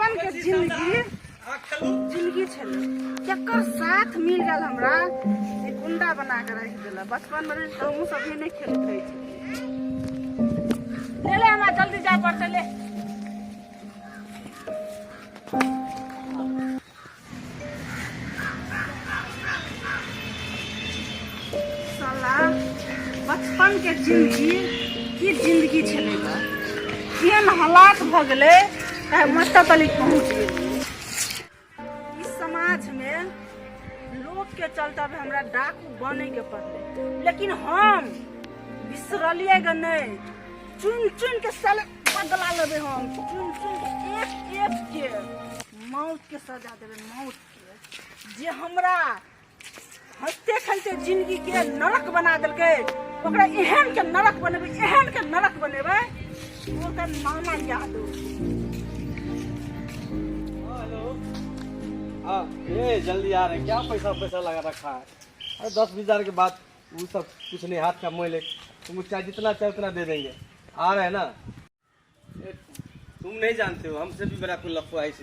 बचपन के जिंदगी छले केकर साथ मिल गल हमरा ये गुंडा बना के रख देला। बचपन में हम सब भी नहीं खेलत रही छी। ले ले हमरा जल्दी जाय पड़ते ले। साला बचपन के जिंदगी छले बा केहन हालात भ गेले चाहे मस्ता तली पहुंच गए। इस समाज में लोग के चलते हमरा डाकू बने के पड़ले, लेकिन हम बिसरलिए ग नहीं। चुन चुन के साले बदला लेबे हम, चुन चुन के एक एक के मौत के सजा देबे। मौत के जे हमरा हंसते खेलते जिंदगी के नरक बना देलके ओकरा एहन के नरक बनेबे, एहन के नरक बनेबे। ओकर नामा याद हो। हाँ ये जल्दी आ रहे हैं। क्या पैसा लगा रखा है? अरे 10-20 हज़ार के बाद वो सब कुछ नहीं, हाथ का मोह ले। तुमको चाहे जितना चाहे उतना दे देंगे। आ रहे हैं ना? तुम नहीं जानते हो हमसे भी बड़ा कोई लफड़ा है इस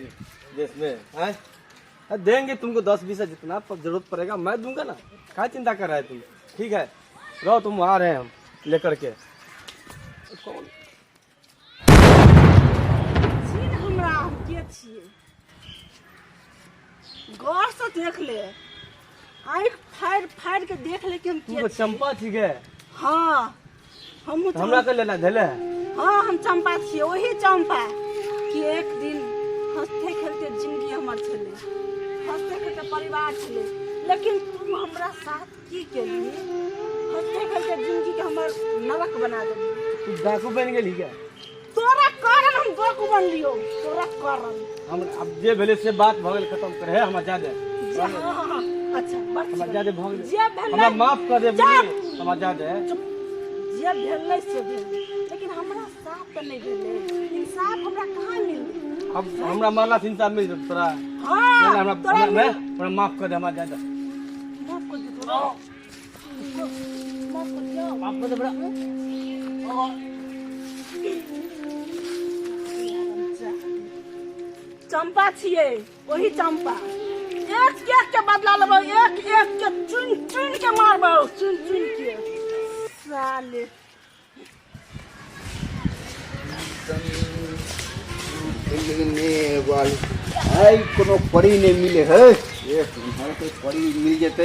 देश में है। देंगे तुमको 10-20 जितना जरूरत पड़ेगा मैं दूंगा ना। क्या चिंता कर रहे हैं तुम? ठीक है रहो, तुम आ रहे हैं हम लेकर के। कौन गौर से देख ले, आँख फाड़ के देख ले कि हम तू चंपा ठीक है। हाँ हम हमरा के लेना धैले। हाँ हम चंपा छिए, वही चंपा कि एक दिन हंसते खेलते जिंदगी हमर छले, हंसते खेलते परिवार छले, लेकिन तुम हमरा साथ की केली? हंसते खेलते जिंदगी के हमर नरक बना देली। तू डाकू बन गेली क्या? तोरा कारण हम डाकू बन लियो, तोरा कारण। हम अब जे भेले से बात भ गेल, खत्म करे हमरा जा दे। अच्छा हमरा जा दे भ गेल, जे भेलै हमरा माफ कर दे बुझी, हमरा जा दे। जे भेलै से भेलै, लेकिन हमरा साथ त नहीं भेलै। इंसाफ हमरा कहां मिललै? अब हमरा मारला से इंसाफ मिल तोरा? हां हमरा हमरा माफ कर दे, हमरा जा दे। माफ कर दे तोरा, माफ कर दियो, माफ कर दे बड़ा। चंपा छिए, वही चंपा। एक के बदला लेबो, एक के चुन चुन के मारबो, चुन चुन के साले। आई कोनो परी नहीं मिले है। ये तुम्हारे कोई परी मिल जाते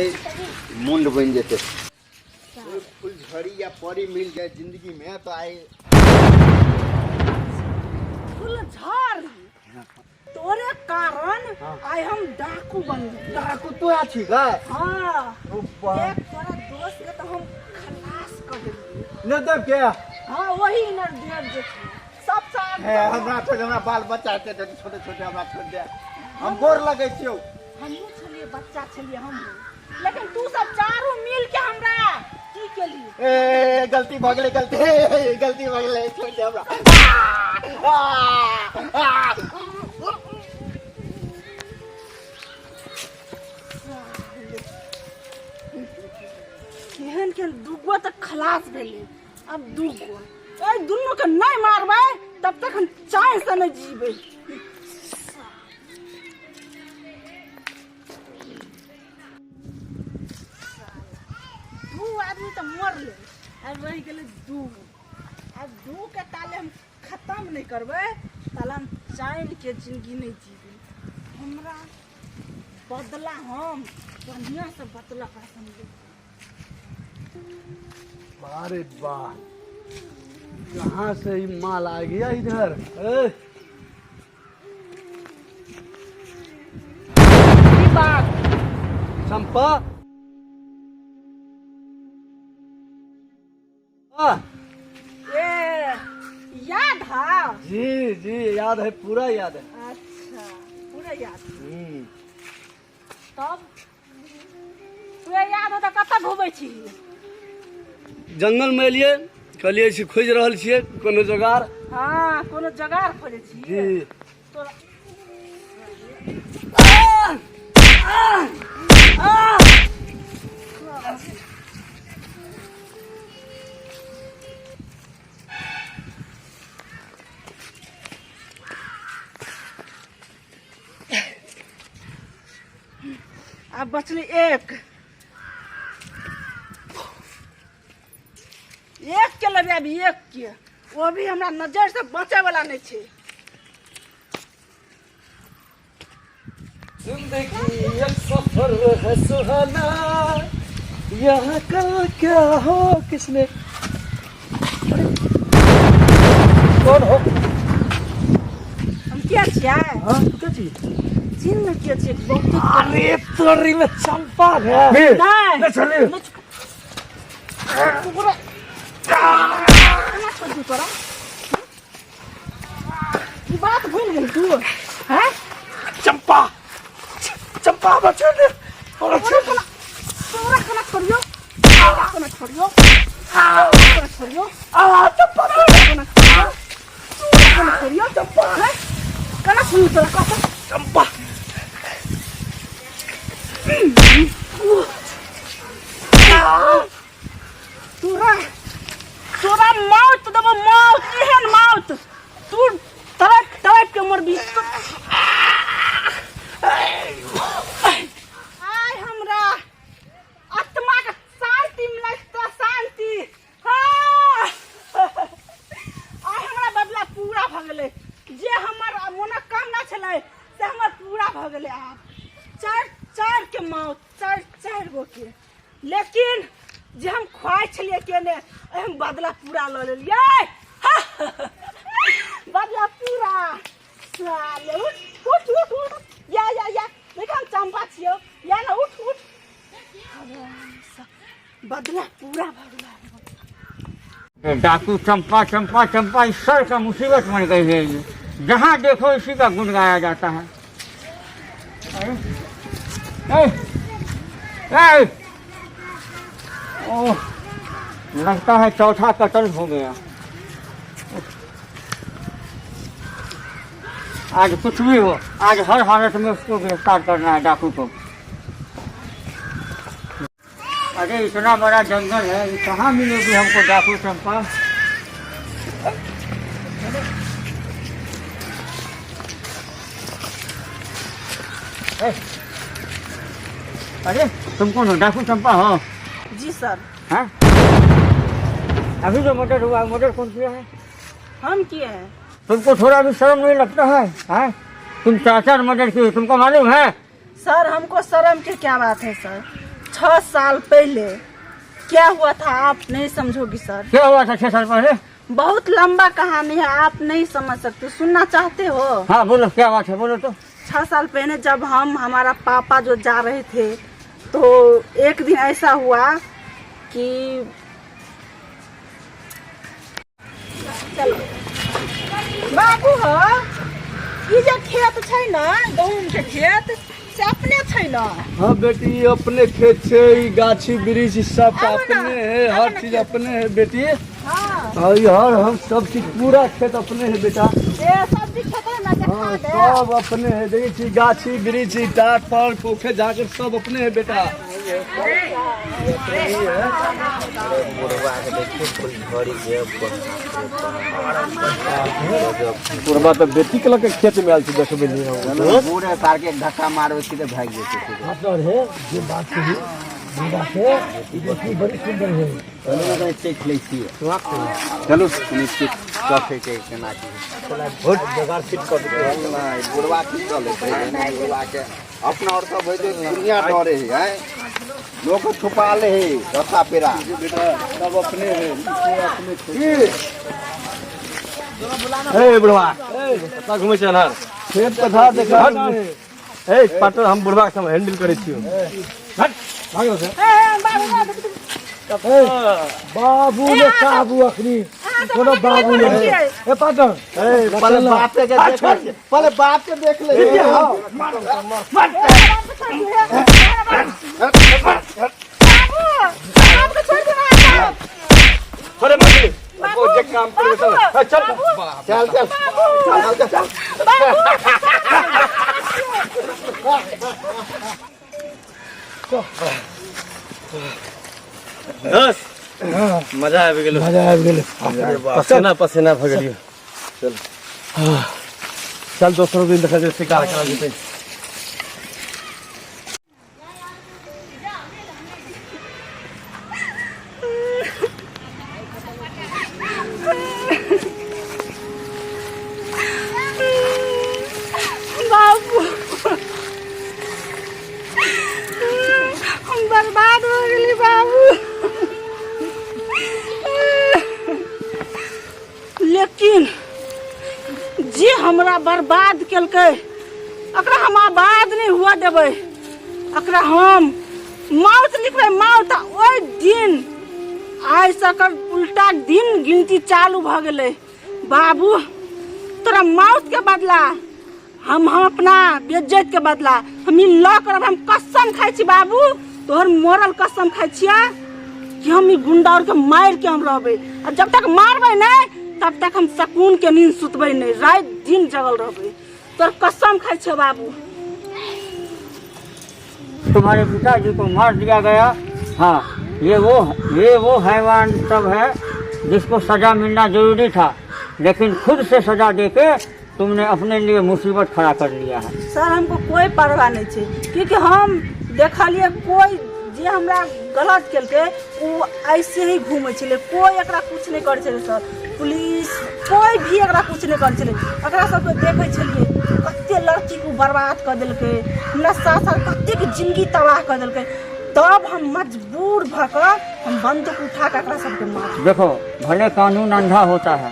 मुंड बन जाते। कोई फुलझड़ी या परी मिल जाए जिंदगी में तो आए। फुलझड़ी तोरे कारण आई हम डाकू बन गए। डाकू तो अच्छी है। हाँ एक तोरा दोस्त के तो हम खलास कर देली। न तब क्या? हाँ वही नरदेव जे सब साथ है हमरा छोड़, हमरा बाल बच्चा के छोटे छोटे हमरा छोड़ दे। हम गोर लगे छियो। हमहू छलिए बच्चा छलिए हम, लेकिन तू सब चारों मिल के हमरा की केली? ए गलती भ गेलै, गलती भ गेलै, छोड़ दे हमरा। केहन के दुगो तक खलास भेले, अब दुगो ए दुनू के नहीं मारबै तब तक हम चाय से नहीं जीबे। दू आदमी तो मर ले, अब रह गेले दू। अब दू के ताले हम खत्म नहीं करबै ताले हम चाय के जिंदगी नहीं जीबे। हमरा बदला हम बढ़िया से बदला कर समझे। अरे वाह, कहाँ से ही माल आ गया इधर। बात चंपा ये याद है? जी जी याद है, पूरा याद है। अच्छा पूरा याद है। तब तू याद हो तो कत घूमे छी? जंगल में एलिए, कहलिए छी खोज रहल छियै कोनो जोगाड़। हाँ कोनो जोगाड़ खोजे छी जी। तोरा अब बचले एक के लेबे अभी एक के, वो भी हमरा नजर से बचे वाला नहीं छे। जिंदगी एक सफर है सुहाना, यहाँ का क्या हो किसने, कौन हो? हम क्या छिया? हाँ क्या चीज? जिंदगी के छिए बहुत। अरे तोरी में चंपा है। नहीं चले पूरा ना छोड़ तोरा। ये बात भूल गई तू हैं? चंपा चंपा बचे ने और अच्छे पूरा कना छोड़ियो, कना छोड़ियो, कना छोड़ियो, चंपा कना छोड़ियो, कना छोड़ियो, चंपा कना छोड़ियो तोरा कसा चंपा। तोरा मौत देबो, मौत एहन मौत तू तड़प तड़प के मरबी। आय हमरा आत्मा के शांति मिले तो शांति। हाँ आय हमरा बदला पूरा भ गेले, जे हमर मनोकामना छले से हमर पूरा भ गेले। आब चार के मौत, चार गो के, लेकिन जे हम ख्वाहि छलिए केने हम बदला पूरा ल लेलिए। बदला पूरा साले उठ उठ उठ उठ, या देख हम चंपा छियो, या ना उठ उठ, बदला पूरा भगला। डाकू चंपा चंपा चंपा ईश्वर का मुसीबत बन गई है ये, जहाँ देखो इसी का गुण गाया जाता है। ओह, लगता है चौथा कत्ल हो गया। आज कुछ भी हो, आज हर हालत में उसको गिरफ्तार करना है, डाकू को। अरे इतना बड़ा जंगल है, ये कहाँ मिलेगी हमको डाकू चंपा? अरे तुम कौन हो? डाकू चंपा हो? जी सर। हाँ? अभी जो मर्डर हुआ, मर्डर कौन किया है? हम किए हैं। तुमको थोड़ा भी शर्म नहीं लगता है? हाँ? तुम 4 मर्डर किए, तुमको मालूम है? सर हमको शर्म की क्या बात है सर, 6 साल पहले क्या हुआ था आप नहीं समझोगी सर। क्या हुआ था 6 साल पहले? बहुत लंबा कहानी है, आप नहीं समझ सकते, सुनना चाहते हो? हाँ बोलो, क्या बात है, बोलो तो। 6 साल पहले जब हमारा पापा जो जा रहे थे, तो एक दिन ऐसा हुआ कि चलो बाबू हो, ये जो खेत छै ना, गहूम के खेत से अपने छै ना? हाँ बेटी अपने खेत से ही, गाछी वृक्ष सब अब ना, अपने है, अब हर ना चीज खेत। अपने है बेटी। हाँ हाँ यार हम सब चीज पूरा खेत अपने है बेटा। ये सब्जी खेत है ना, देखा हाँ दे। सब अपने है, देखिए गाछी वृक्ष टाट पर पोखे जाकर सब अपने है बेटा। पूरा तो बेटी के लगे खेत में आयल छी, 10 बजे पूरे तार के धक्का मारबे सीधे भाग जेतै। है ये बात सही बड़ी सुंदर है। चलो चेक लै छियै, चलो निश्चित कफे के केना की बहुत जगह फिट कर देते नहीं बुढ़वा की चले छै, बुढ़वा के अपना और सब भइले दुनिया डरे है, लोग को छुपा ले है रस्ता पेरा बेटा, सब अपने है, अपने ए बुढ़वा कतऽ घुमै छै अनहर? खेत पधार देखा ए पार्टनर हम बुढ़वा के हैंडल करै छियो। हट भागो से। बाबू ने काबू अखनी कोनो बाबू ने ए पाटन पहले बाप के देख, पहले बाप के देख ले। अरे मत वो जे काम करे चल चल चल चल चल चल बस मजा आबि गेलो, मजा आबि गेलै। पसीना पसीना भ गेलियो। चल चल दोसरो दिन देखा जे शिकार करा जेतै। बर्बाद केलकै, एकरा हम आबाद नहीं हुआ देबै, एकरा हम मौत लिखबै, मौत। ओइ दिन आज तक उल्टा दिन गिनती चालू भ गेलै। बाबू तोरा मौत के बदला हम अपना बेइज्जत के बदला हम ल करब। हम कसम खाइ छी बाबू, तोहर मरल कसम खाइ छिया कि हम ई गुंडा और के मार के हम रहबै। और जब तक मारबै नहीं तब तक हम सकून के नींद सुतबै नहीं, रात दिन जगल रहबै। तोर कसम खाइ छ बाबू। तुम्हारे पिताजी को मार दिया गया। हाँ, ये वो हैवान सब है जिसको सजा मिलना जरूरी था, लेकिन खुद से सजा देके तुमने अपने लिए मुसीबत खड़ा कर लिया है। सर हमको कोई परवाह नहीं छे, क्योंकि हम देखलिए कोई जे हमरा गलत केलकै वो ऐसे ही घूमे छले, कोई एकरा कुछ नहीं कर छले। सर पुलिस कोई भी एकरा कुछ नहीं कर छले। एकरा सबके देखे छलिए कते लड़की को बर्बाद कर देलकै, हमरा साथ साथ कते के जिंदगी तबाह कर देलकै। तब हम मजबूर भकर हम बंदूक उठा कर एकरा सबके मार। देखो, भले कानून अंधा होता है,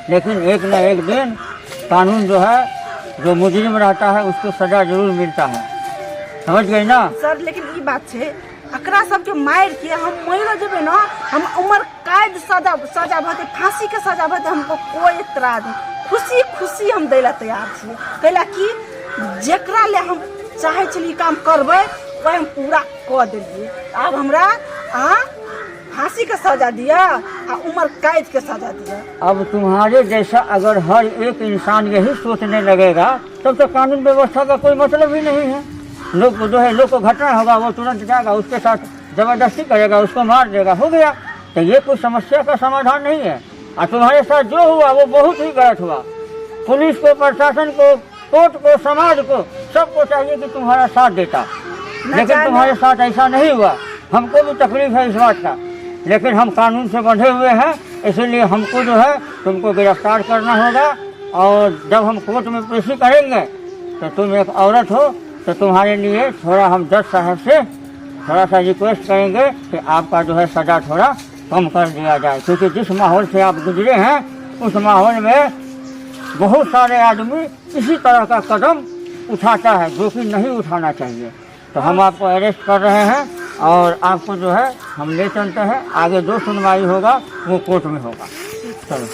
लेकिन एक न एक दिन कानून जो है, जो मुजरिम रहता है उसको सजा जरूर मिलता है। समझ गई ना सर? लेकिन ये बात छे, एकरा सबके मार के हम मर जेबे ना, हम उम्र कैद सजा भते, फांसी के सजा भते, हमको कोई इतराज नहीं। खुशी खुशी हम दै ला तैयार छी, कैला कि जेकरा ले हम चाहे छली काम करबै वही हम पूरा कर देलिए। अब हमरा फांसी के सजा दिया और उम्र कैद के सजा दिया। अब तुम्हारे जैसा अगर हर एक इंसान यही सोचने लगेगा तब तो कानून व्यवस्था का कोई मतलब ही नहीं है। लोग जो है, लोग को घटना होगा वो तुरंत जाएगा, उसके साथ जबरदस्ती करेगा, उसको मार देगा, हो गया। तो ये कोई समस्या का समाधान नहीं है। और तुम्हारे साथ जो हुआ वो बहुत ही गलत हुआ। पुलिस को, प्रशासन को, कोर्ट को, समाज को, सबको चाहिए कि तुम्हारा साथ देता, लेकिन तुम्हारे साथ ऐसा नहीं हुआ। हमको भी तकलीफ है इस बात का, लेकिन हम कानून से बंधे हुए हैं, इसीलिए हमको जो है तुमको गिरफ्तार करना होगा। और जब हम कोर्ट में पेशी करेंगे तो तुम एक औरत हो, तो तुम्हारे लिए थोड़ा हम जज साहब से थोड़ा सा रिक्वेस्ट करेंगे कि आपका जो है सजा थोड़ा कम कर दिया जाए, क्योंकि जिस माहौल से आप गुजरे हैं उस माहौल में बहुत सारे आदमी इसी तरह का कदम उठाता है जो कि नहीं उठाना चाहिए। तो हम आपको अरेस्ट कर रहे हैं और आपको जो है हम ले चलते हैं। आगे जो सुनवाई होगा वो कोर्ट में होगा। चलो।